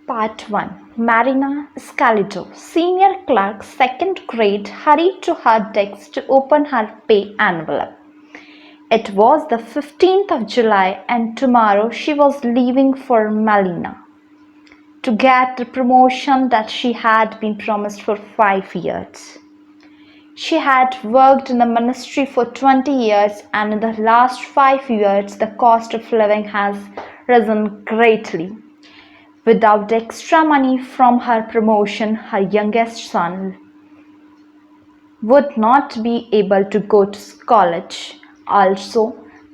Part 1. Marina Scalito, senior clerk, 2nd grade, hurried to her desk to open her pay envelope. It was the 15th of July and tomorrow she was leaving for Malina to get the promotion that she had been promised for 5 years. She had worked in the ministry for 20 years and in the last 5 years the cost of living has risen greatly. Without the extra money from her promotion, her youngest son would not be able to go to college. Also,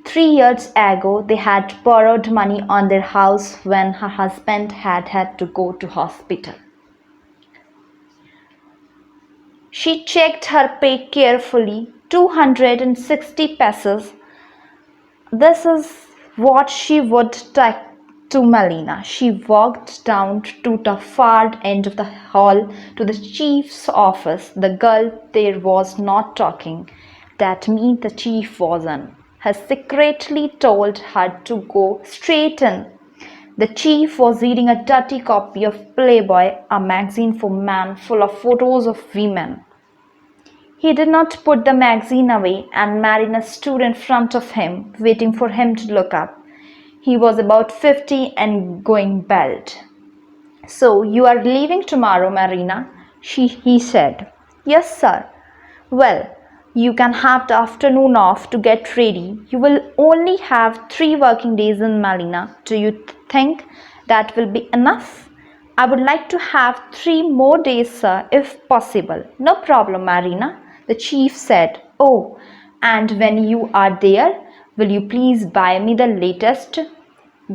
3 years ago, they had borrowed money on their house when her husband had to go to hospital. She checked her pay carefully, 260 pesos. This is what she would take to Malina. She walked down to the far end of the hall to the chief's office. The girl there was not talking. That meant the chief was in. He secretly told her to go straight in. The chief was reading a dirty copy of Playboy, a magazine for men full of photos of women. He did not put the magazine away, and Marina stood in front of him, waiting for him to look up. He was about 50 and going bald. "So you are leaving tomorrow, Marina?" he said. "Yes, sir." "Well, you can have the afternoon off to get ready. You will only have 3 working days in Malina. Do you think that will be enough?" "I would like to have 3 more days, sir, if possible." "No problem, Marina," the chief said. "Oh, and when you are there, will you please buy me the latest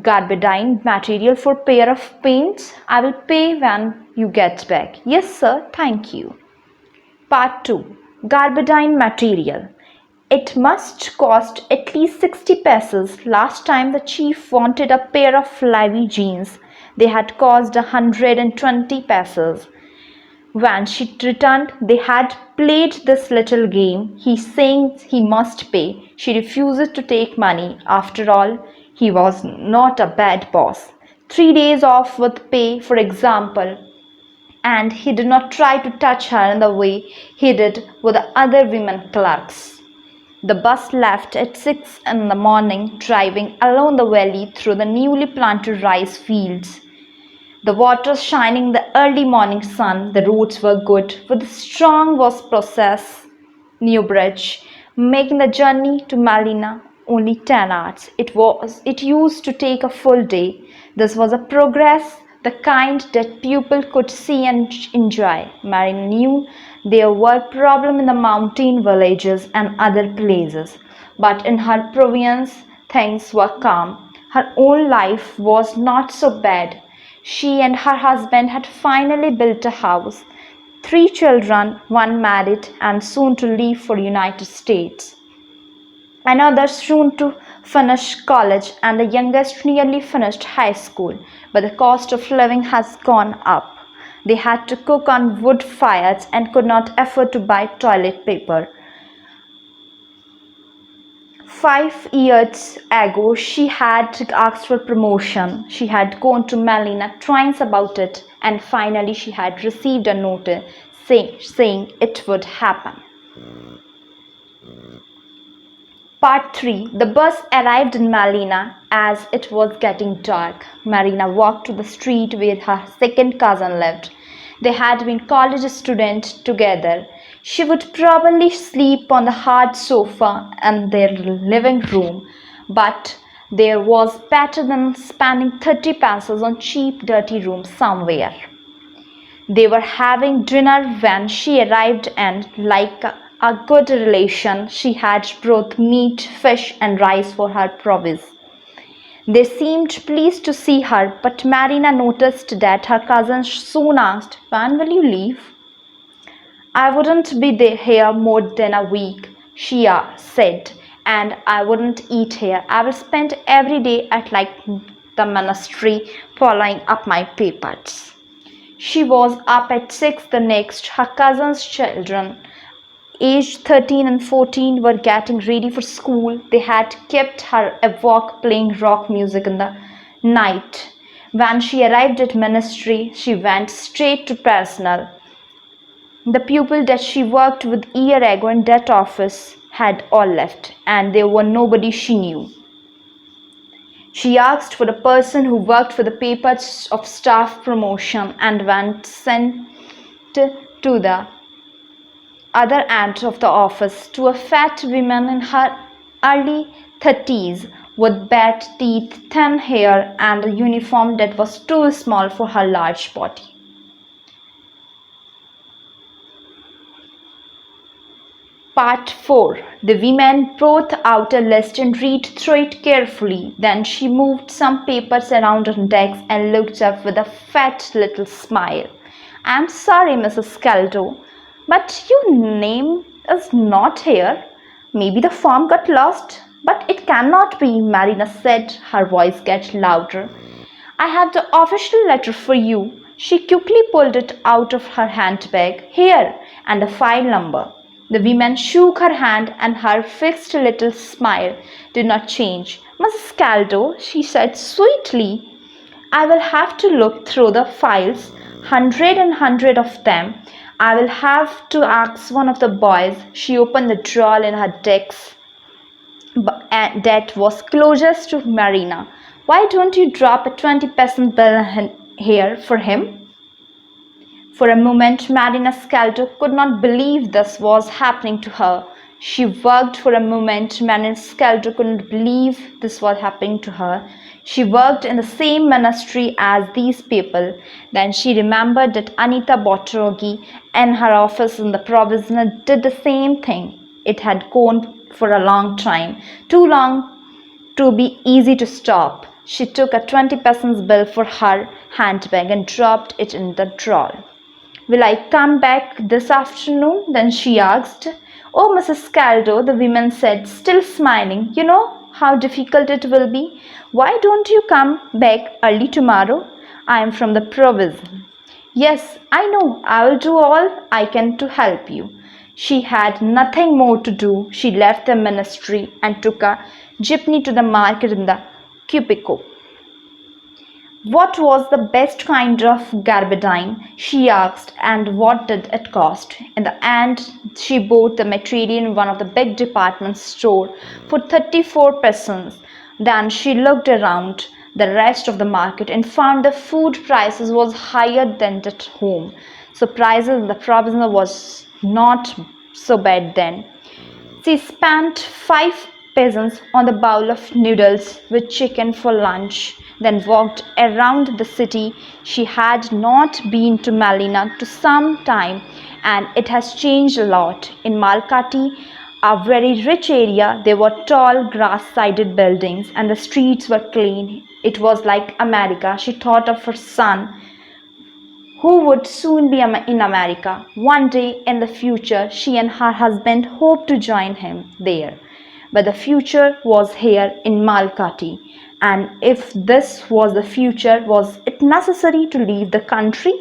garbadine material for a pair of paints? I will pay when you get back." "Yes, sir, thank you." Part 2. Garbadine material. It must cost at least 60 pesos. Last time the chief wanted a pair of Levi jeans. They had cost 120 pesos. When she returned, they had played this little game. He saying he must pay. She refused to take money. After all, he was not a bad boss. 3 days off with pay, for example. And he did not try to touch her in the way he did with the other women clerks. The bus left at 6 in the morning, driving along the valley through the newly planted rice fields. The water shining in the early morning sun, the roads were good, with a strong was process new bridge, making the journey to Malina only 10 hours. It used to take a full day. This was a progress, the kind that people could see and enjoy. Marina knew there were problems in the mountain villages and other places, but in her province things were calm. Her own life was not so bad. She and her husband had finally built a house, 3 children, one married and soon to leave for United States, another soon to finish college, and the youngest nearly finished high school. But the cost of living has gone up. They had to cook on wood fires and could not afford to buy toilet paper. 5 years ago, she had asked for promotion. She had gone to Malina twice about it, and finally she had received a notice saying it would happen. Part 3. The bus arrived in Malina as it was getting dark. Marina walked to the street where her second cousin lived. They had been college students together. She would probably sleep on the hard sofa in their living room, but there was better than spending 30 pesos on cheap dirty room somewhere. They were having dinner when she arrived, and like a good relation, she had brought meat, fish and rice for her province. They seemed pleased to see her, but Marina noticed that her cousin soon asked, "When will you leave?" "I wouldn't be here more than a week," she said, "and I wouldn't eat here. I will spend every day at the ministry following up my papers." She was up at 6 the next. Her cousin's children, aged 13 and 14, were getting ready for school. They had kept her awake playing rock music in the night. When she arrived at ministry, she went straight to personal. The people that she worked with a year ago in that office had all left, and there were nobody she knew. She asked for the person who worked for the papers of staff promotion and went sent to the other end of the office to a fat woman in her early 30s with bad teeth, thin hair, and a uniform that was too small for her large body. Part 4. The woman brought out a list and read through it carefully. Then she moved some papers around her desk and looked up with a fat little smile. "I'm sorry, Mrs. Scaldo, but your name is not here. Maybe the form got lost." "But it cannot be," Marina said, her voice getting louder. "I have the official letter for you." She quickly pulled it out of her handbag. "Here, and a file number." The woman shook her hand and her fixed little smile did not change. "Mrs. Scaldo," she said sweetly, "I will have to look through the files, hundred of them. I will have to ask one of the boys." She opened the drawer in her desk that was closest to Marina. "Why don't you drop a 20% bill here for him?" For a moment, Marina Scaldo could not believe this was happening to her. She worked for a moment. Marina Scaldo couldn't believe this was happening to her. She worked in the same ministry as these people. Then she remembered that Anita Botrogi in her office in the provisional did the same thing. It had gone for a long time, too long to be easy to stop. She took a 20% bill for her handbag and dropped it in the drawer. "Will I come back this afternoon?" then she asked. "Oh, Mrs. Scaldo," the woman said, still smiling, "you know how difficult it will be. Why don't you come back early tomorrow? I am from the provision." "Yes, I know. I will do all I can to help you." She had nothing more to do. She left the ministry and took a jeepney to the market in the Cupico. "What was the best kind of garbadine?" she asked, "and what did it cost?" In the end, she bought the material in one of the big department stores for 34 pesos. Then she looked around the rest of the market and found the food prices was higher than at home. So prices in the provincial was not so bad then. She spent 5 pesos on the bowl of noodles with chicken for lunch, then walked around the city. She had not been to Malina to some time, and it has changed a lot. In Malkati, a very rich area, there were tall grass-sided buildings and the streets were clean. It was like America. She thought of her son, who would soon be in America. One day in the future, she and her husband hoped to join him there. But the future was here in Malkati. And if this was the future, was it necessary to leave the country?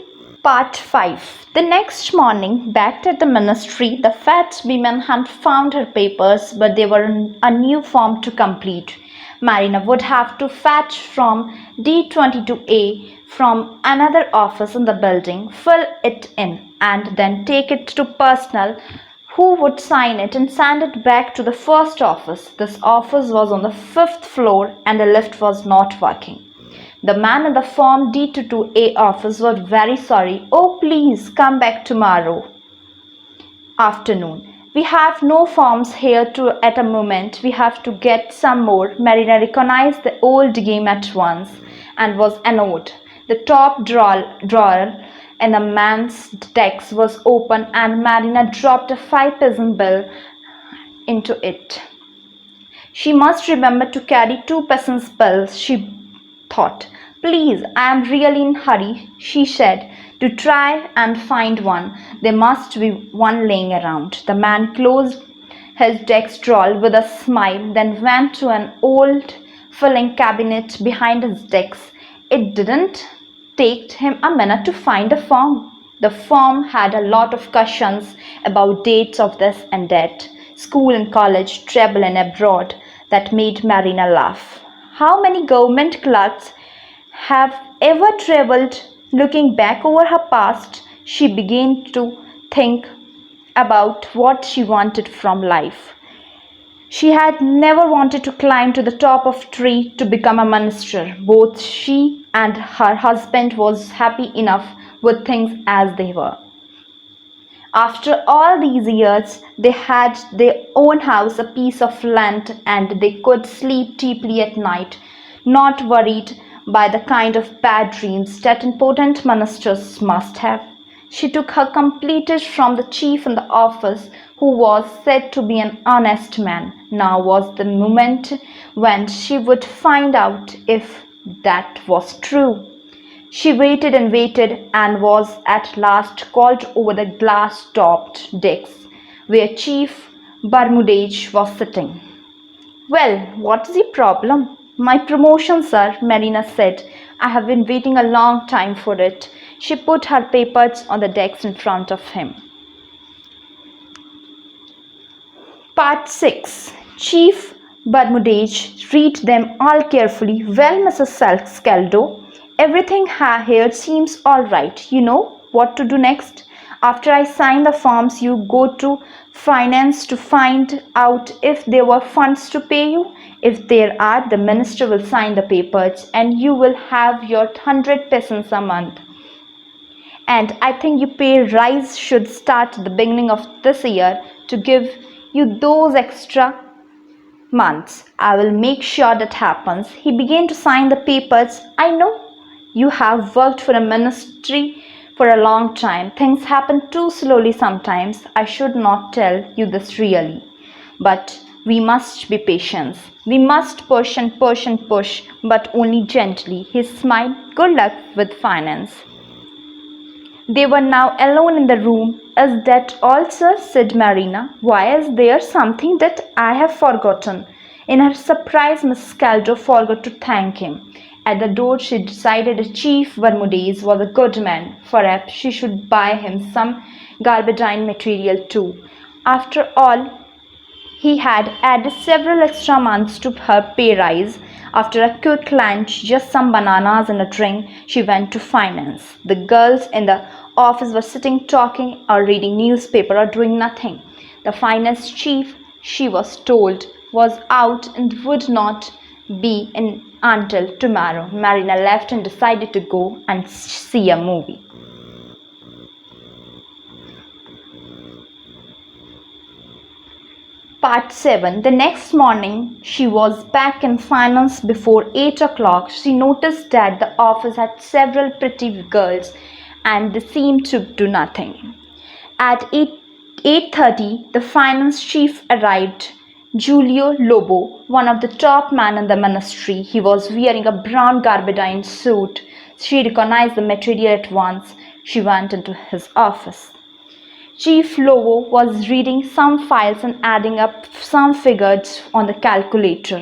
Part 5. The next morning, back at the ministry, the fat woman had found her papers, but they were a new form to complete. Marina would have to fetch from D22A from another office in the building, fill it in, and then take it to personnel, who would sign it and send it back to the first office. This office was on the 5th floor and the lift was not working. The man in the Form D22A office was very sorry. "Oh, please come back tomorrow afternoon. We have no forms here at a moment. We have to get some more." Marina recognized the old game at once and was annoyed. The top drawer in the man's desk was open and Marina dropped a 5 peso bill into it. She must remember to carry 2 peso bills, she thought. "Please, I am really in a hurry," she said, "to try and find one. There must be one laying around." The man closed his desk drawer with a smile, then went to an old filing cabinet behind his desk. It didn't take him a minute to find the form. The form had a lot of questions about dates of this and that, school and college, travel and abroad, that made Marina laugh. How many government clerks have ever traveled. Looking back over her past, she began to think about what she wanted from life. She had never wanted to climb to the top of a tree to become a minister. Both she and her husband was happy enough with things as they were. After all these years, they had their own house, a piece of land, and they could sleep deeply at night, not worried by the kind of bad dreams that important ministers must have. She took her completed from the chief in the office, who was said to be an honest man. Now was the moment when she would find out if that was true. She waited and waited and was at last called over the glass-topped decks where Chief Bermudez was sitting. "Well, what's the problem?" "My promotion, sir," Marina said. "I have been waiting a long time for it." She put her papers on the decks in front of him. Part 6. Chief Bermudez read them all carefully. "Well, Mrs. Scaldo, everything here seems all right. You know what to do next. After I sign the forms, you go to finance to find out if there were funds to pay you. If there are, the minister will sign the papers and you will have your 100 pesos a month. And I think your pay rise should start at the beginning of this year to give you those extra months. I will make sure that happens." He began to sign the papers. "I know you have worked for a ministry for a long time. Things happen too slowly sometimes. I should not tell you this really. But we must be patient. We must push and push and push, but only gently." He smiled. "Good luck with finance." They were now alone in the room. "Is that all, sir?" said Marina. "Why, is there something that I have forgotten?" In her surprise, Mrs. Scaldo forgot to thank him. At the door, she decided that Chief Bermudez was a good man. Perhaps she should buy him some garbadine material too. After all, he had added several extra months to her pay rise. After a quick lunch, just some bananas and a drink, she went to finance. The girls in the office were sitting talking or reading newspaper or doing nothing. The finance chief, she was told, was out and would not be in until tomorrow. Marina left and decided to go and see a movie. Part 7. The next morning, she was back in finance before 8 o'clock. She noticed that the office had several pretty girls and they seemed to do nothing. At 8:30, the finance chief arrived. Giulio Lobo, one of the top men in the ministry. He was wearing a brown garbadine suit. She recognized the material at once. She went into his office. Chief Lobo was reading some files and adding up some figures on the calculator.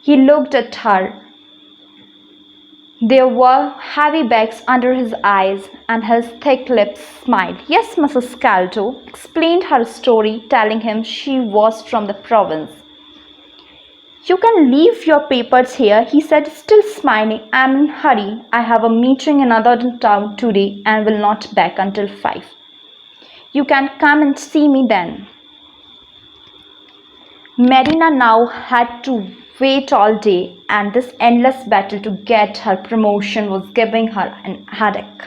He looked at her. There were heavy bags under his eyes, and his thick lips smiled. "Yes, Mrs. Scaldo," explained her story, telling him she was from the province. "You can leave your papers here," he said, still smiling. "I'm in a hurry. I have a meeting in another town today and will not back until 5. You can come and see me then." Marina now had to wait all day, and this endless battle to get her promotion was giving her a headache.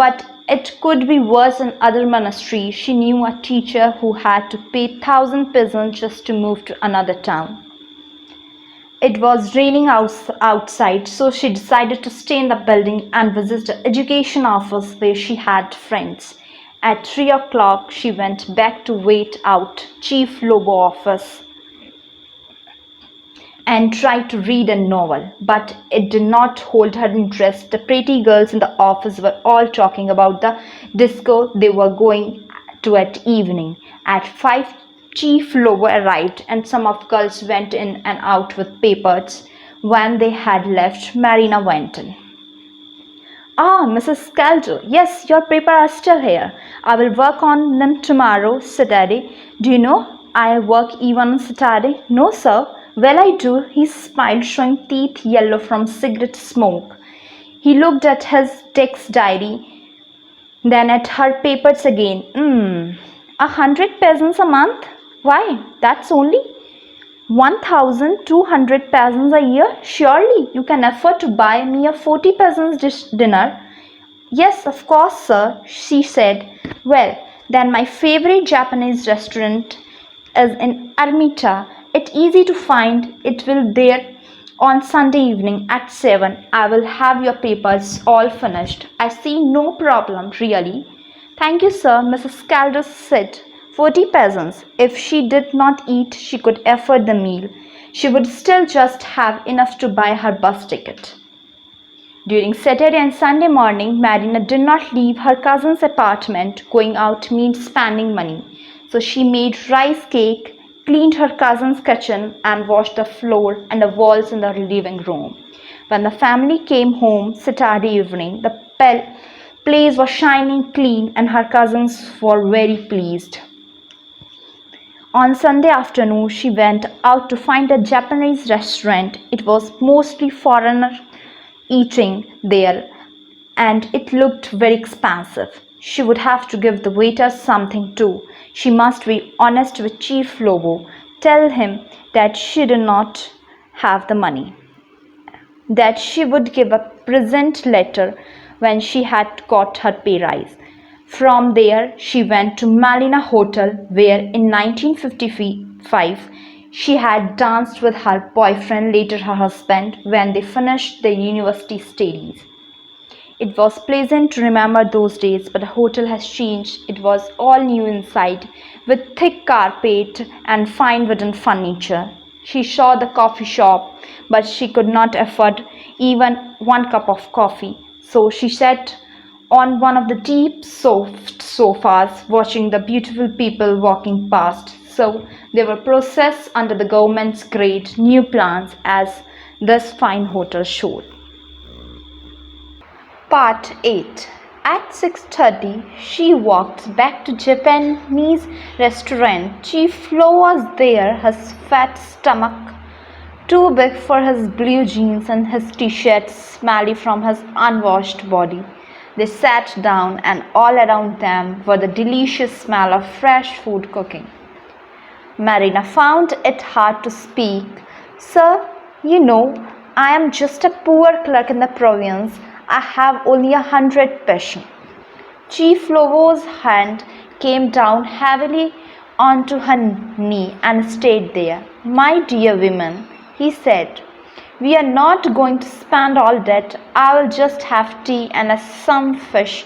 But it could be worse in other ministries. She knew a teacher who had to pay 1,000 pesos just to move to another town. It was raining outside, so she decided to stay in the building and visit the education office where she had friends. At 3 o'clock, she went back to wait out Chief Lobo's office and tried to read a novel, but it did not hold her interest. The pretty girls in the office were all talking about the disco they were going to at evening. At 5, Chief Lobo arrived, and some of the girls went in and out with papers. When they had left, Marina went in. "Ah, Mrs. Scaldo, yes, your papers are still here. I will work on them tomorrow, Saturday. Do you know I work even on Saturday?" "No, sir." "Well, I do." He smiled, showing teeth yellow from cigarette smoke. He looked at his text diary, then at her papers again. 100 peasants a month? Why, that's only 1,200 peasants a year? Surely you can afford to buy me a 40 peasants dinner. Yes, of course, sir, she said. Well, then my favorite Japanese restaurant is in Ermita. It's easy to find. It will there on Sunday evening at 7. I will have your papers all finished. I see no problem, really. Thank you, sir, Mrs. Calder said. 40 peasants. If she did not eat, she could afford the meal. She would still just have enough to buy her bus ticket. During Saturday and Sunday morning, Marina did not leave her cousin's apartment. Going out meant spending money. So she made rice cake, cleaned her cousin's kitchen, and washed the floor and the walls in the living room. When the family came home Saturday evening, the place was shining clean and her cousins were very pleased. On Sunday afternoon, she went out to find a Japanese restaurant. It was mostly foreigners eating there, and it looked very expensive. She would have to give the waiters something too. She must be honest with Chief Lobo, tell him that she did not have the money, that she would give a present later when she had got her pay rise. From there, she went to Malina Hotel, where in 1955 she had danced with her boyfriend, later her husband, when they finished their university studies. It was pleasant to remember those days, but the hotel has changed. It was all new inside, with thick carpet and fine wooden furniture. She saw the coffee shop, but she could not afford even one cup of coffee, so she sat on one of the deep soft sofas watching the beautiful people walking past. So they were processed under the government's great new plans, as this fine hotel showed. Part 8. At 6:30, she walked back to Japanese restaurant. Chief Lo was there, his fat stomach too big for his blue jeans and his t-shirt smelly from his unwashed body. They sat down, and all around them were the delicious smell of fresh food cooking. Marina found it hard to speak. Sir, you know, I am just a poor clerk in the province. I have only 100 pesos. Chief Lobo's hand came down heavily onto her knee and stayed there. My dear women, he said, we are not going to spend all that. I will just have tea and some fish.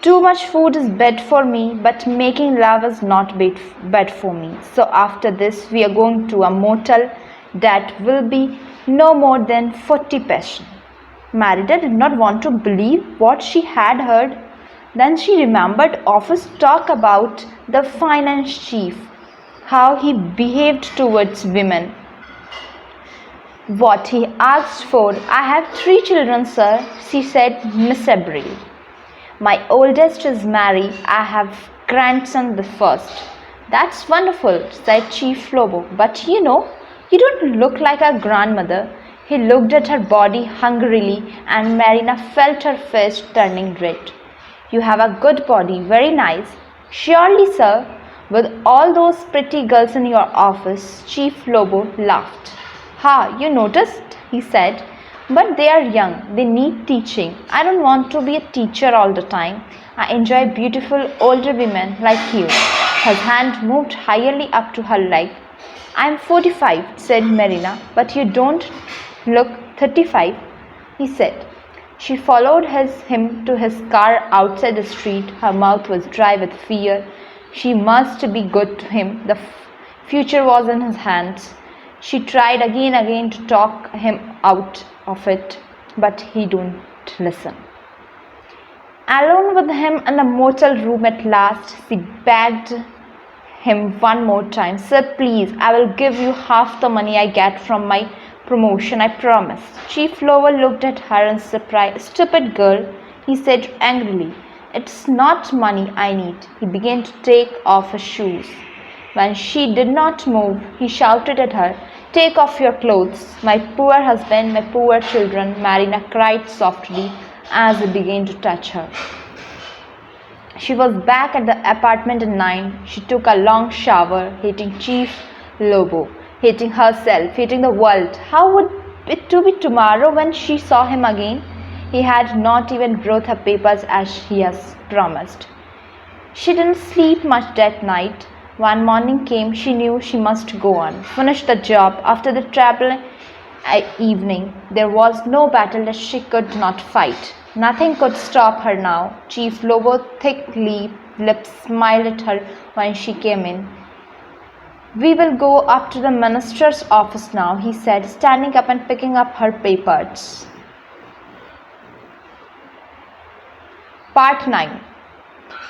Too much food is bad for me, but making love is not bad for me. So after this, we are going to a motel that will be no more than 40 pesos. Marida did not want to believe what she had heard. Then she remembered office talk about the finance chief, how he behaved towards women, what he asked for. I have 3 children, sir, she said miserably. My oldest is married. I have grandson the first. That's wonderful, said Chief Lobo. But you know, you don't look like a grandmother. He looked at her body hungrily, and Marina felt her face turning red. You have a good body, very nice. Surely, sir, with all those pretty girls in your office. Chief Lobo laughed. Ha, you noticed, he said. But they are young, they need teaching. I don't want to be a teacher all the time. I enjoy beautiful older women like you. His hand moved higherly up to her leg. I am 45, said Marina, but you don't look 35, he said. She followed him to his car outside the street. Her mouth was dry with fear. She must be good to him. The future was in his hands. She tried again to talk him out of it, but he didn't listen. Alone with him in the motel room at last, she begged him one more time. Sir, please, I will give you half the money I get from my promotion, I promise. Chief Lower looked at her in surprise. Stupid girl, he said angrily. It's not money I need. He began to take off his shoes. When she did not move, he shouted at her. Take off your clothes. My poor husband, my poor children, Marina cried softly as he began to touch her. She was back at the apartment at 9. She took a long shower, hating Chief Lobo, hating herself, hating the world. How would it to be tomorrow when she saw him again? He had not even brought her papers as he has promised. She didn't sleep much that night. When morning came, she knew she must go on, finish the job. After the travel evening, there was no battle that she could not fight. Nothing could stop her now. Chief Lobo's thick lips smiled at her when she came in. We will go up to the minister's office now, he said, standing up and picking up her papers. Part 9.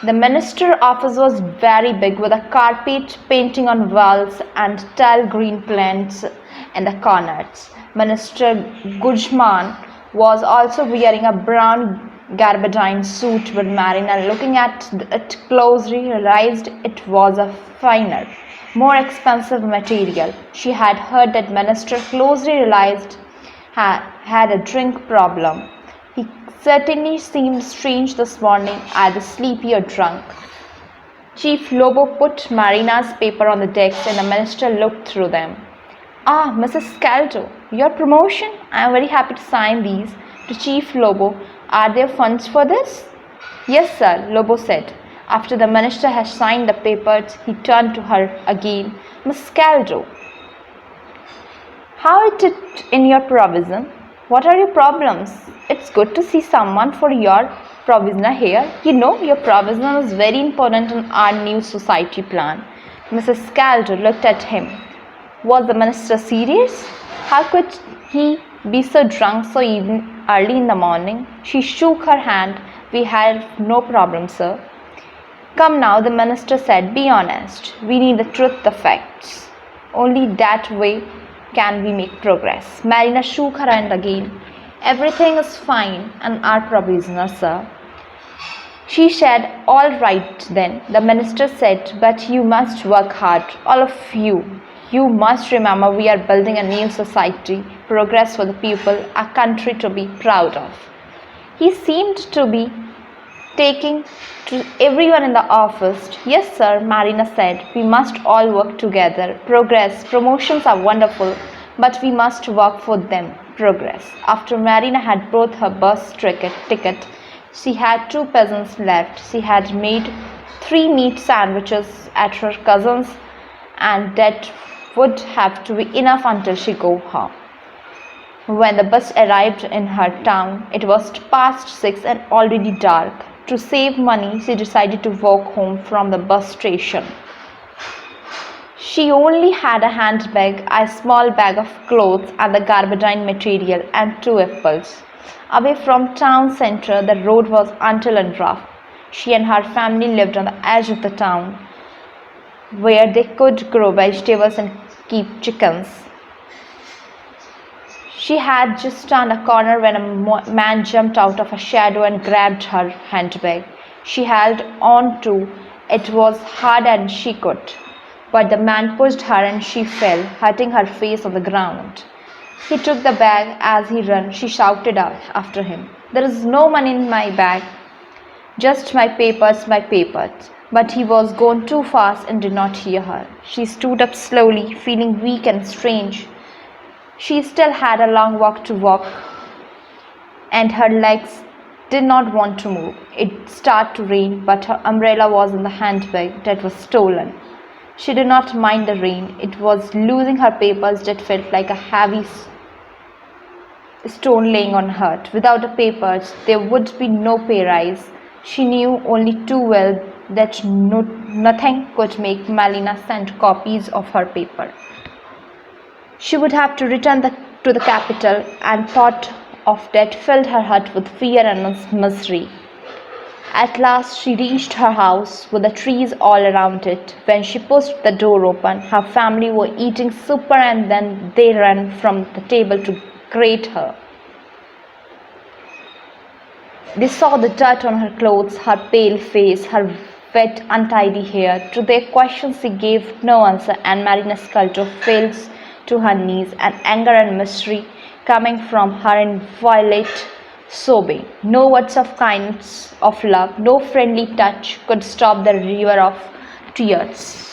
The minister's office was very big, with a carpet painting on walls and tall green plants in the corners. Minister Guzman was also wearing a brown gabardine suit, but Marina, looking at it closely, realized it was a finer, more expensive material. She had heard that Minister closely realized had a drink problem. He certainly seemed strange this morning, either sleepy or drunk. Chief Lobo put Marina's paper on the desk and the minister looked through them. Ah, Mrs. Scaldo, your promotion? I am very happy to sign these. To Chief Lobo, are there funds for this? Yes, sir, Lobo said. After the minister had signed the papers, he turned to her again. Miss Scaldo, how is it in your provision? What are your problems? It's good to see someone for your provisioner here. You know, your provisioner is very important in our new society plan. Mrs. Scaldo looked at him. Was the minister serious? How could he be so drunk so even early in the morning? She shook her hand. We have no problem, sir. Come now, the minister said, be honest. We need the truth, the facts. Only that way can we make progress. Marina shook her hand again. Everything is fine and our provisioner, sir. She said, all right then, the minister said, but you must work hard, all of you. You must remember we are building a new society, progress for the people, a country to be proud of. He seemed to be taking to everyone in the office. Yes, sir, Marina said. We must all work together. Progress, promotions are wonderful, but we must work for them. Progress. After Marina had bought her bus ticket, she had 2 peasants left. She had made 3 meat sandwiches at her cousin's, and that would have to be enough until she go home. When the bus arrived in her town, it was past 6 and already dark. To save money, she decided to walk home from the bus station. She only had a handbag, a small bag of clothes and the gabardine material, and 2 apples. Away from town center, the road was until and rough. She and her family lived on the edge of the town, where they could grow vegetables and keep chickens. She had just turned a corner when a man jumped out of a shadow and grabbed her handbag. She held on to it was hard and she could, but the man pushed her and she fell, hurting her face on the ground. He took the bag as he ran. She shouted out after him, "There is no money in my bag, just my papers, my papers." But he was gone too fast and did not hear her. She stood up slowly, feeling weak and strange. She still had a long walk to walk, and her legs did not want to move. It started to rain, but her umbrella was in the handbag that was stolen. She did not mind the rain. It was losing her papers that felt like a heavy stone laying on her. Without the papers, there would be no pay rise. She knew only too well that nothing could make Malina send copies of her paper. She would have to return to the capital, and thought of that filled her heart with fear and misery. At last she reached her house with the trees all around it. When she pushed the door open, her family were eating supper, and then they ran from the table to greet her. They saw the dirt on her clothes, her pale face, her wet, untidy hair. To their questions she gave no answer, and Marina Scaldo failed to her knees, and anger and mystery coming from her inviolate sobbing. No words of kindness, of love, no friendly touch could stop the river of tears.